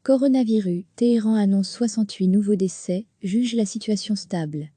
Coronavirus, Téhéran annonce 68 nouveaux décès, juge la situation stable.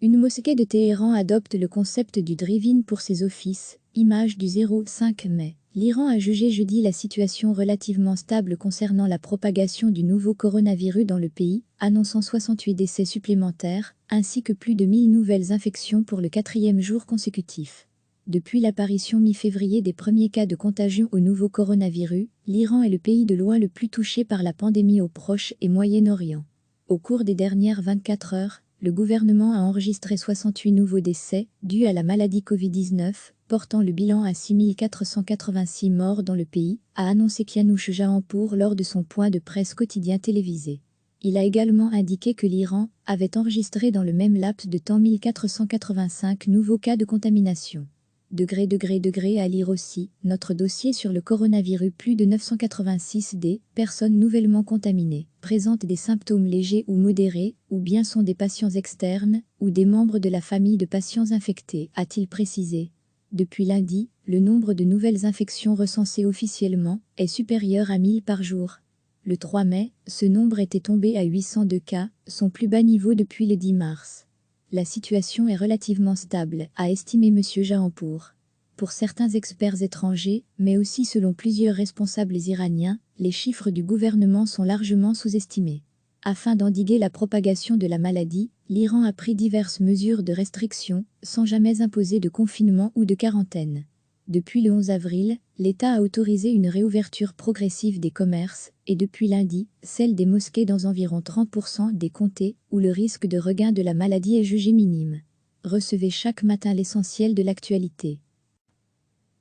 Une mosquée de Téhéran adopte le concept du drive-in pour ses offices, image du 5 mai. L'Iran a jugé jeudi la situation relativement stable concernant la propagation du nouveau coronavirus dans le pays, annonçant 68 décès supplémentaires, ainsi que plus de 1000 nouvelles infections pour le 4e jour consécutif. Depuis l'apparition mi-février des premiers cas de contagion au nouveau coronavirus, l'Iran est le pays de loin le plus touché par la pandémie au Proche et Moyen-Orient. Au cours des dernières 24 heures, le gouvernement a enregistré 68 nouveaux décès dus à la maladie Covid-19, portant le bilan à 6486 morts dans le pays, a annoncé Kianouch Jahanpour lors de son point de presse quotidien télévisé. Il a également indiqué que l'Iran avait enregistré dans le même laps de temps 1485 nouveaux cas de contamination. À lire aussi, notre dossier sur le coronavirus, plus de 986 des personnes nouvellement contaminées présentent des symptômes légers ou modérés, ou bien sont des patients externes, ou des membres de la famille de patients infectés, a-t-il précisé. Depuis lundi, le nombre de nouvelles infections recensées officiellement est supérieur à 1000 par jour. Le 3 mai, ce nombre était tombé à 802 cas, son plus bas niveau depuis le 10 mars. La situation est relativement stable, a estimé M. Jahanpour. Pour certains experts étrangers, mais aussi selon plusieurs responsables iraniens, les chiffres du gouvernement sont largement sous-estimés. Afin d'endiguer la propagation de la maladie, l'Iran a pris diverses mesures de restriction, sans jamais imposer de confinement ou de quarantaine. Depuis le 11 avril, l'État a autorisé une réouverture progressive des commerces, et depuis lundi, celle des mosquées dans environ 30% des comtés, où le risque de regain de la maladie est jugé minime. Recevez chaque matin l'essentiel de l'actualité.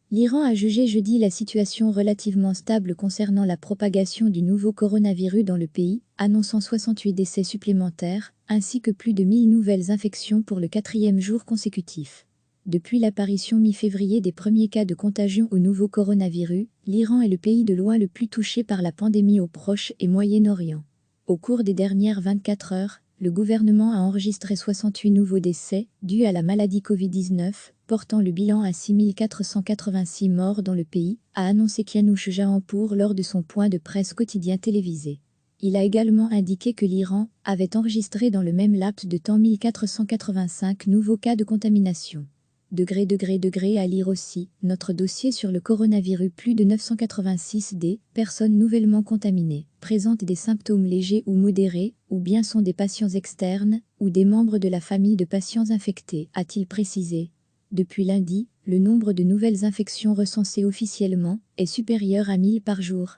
L'Iran a jugé jeudi la situation relativement stable concernant la propagation du nouveau coronavirus dans le pays, annonçant 68 décès supplémentaires, ainsi que plus de 1000 nouvelles infections pour le 4e jour consécutif. Depuis l'apparition mi-février des premiers cas de contagion au nouveau coronavirus, l'Iran est le pays de loin le plus touché par la pandémie au Proche et Moyen-Orient. Au cours des dernières 24 heures, le gouvernement a enregistré 68 nouveaux décès dus à la maladie Covid-19, portant le bilan à 6486 morts dans le pays, a annoncé Kianouch Jahanpour lors de son point de presse quotidien télévisé. Il a également indiqué que l'Iran avait enregistré dans le même laps de temps 1485 nouveaux cas de contamination. À lire aussi, notre dossier sur le coronavirus, plus de 986 des personnes nouvellement contaminées présentent des symptômes légers ou modérés, ou bien sont des patients externes, ou des membres de la famille de patients infectés, a-t-il précisé. Depuis lundi, le nombre de nouvelles infections recensées officiellement est supérieur à 1000 par jour.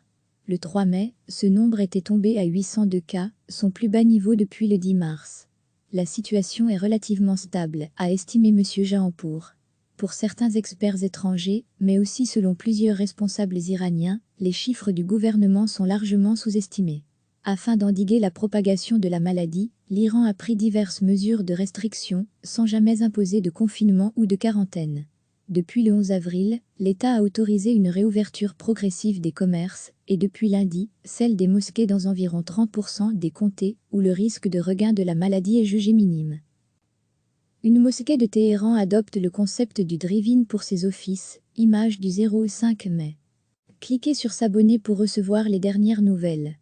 Le 3 mai, ce nombre était tombé à 802 cas, son plus bas niveau depuis le 10 mars. La situation est relativement stable, a estimé M. Jahanpour. Pour certains experts étrangers, mais aussi selon plusieurs responsables iraniens, les chiffres du gouvernement sont largement sous-estimés. Afin d'endiguer la propagation de la maladie, l'Iran a pris diverses mesures de restriction, sans jamais imposer de confinement ou de quarantaine. Depuis le 11 avril, l'État a autorisé une réouverture progressive des commerces, et depuis lundi, celle des mosquées dans environ 30% des comtés, où le risque de regain de la maladie est jugé minime. Une mosquée de Téhéran adopte le concept du drive-in pour ses offices, image du 5 mai. Cliquez sur s'abonner pour recevoir les dernières nouvelles.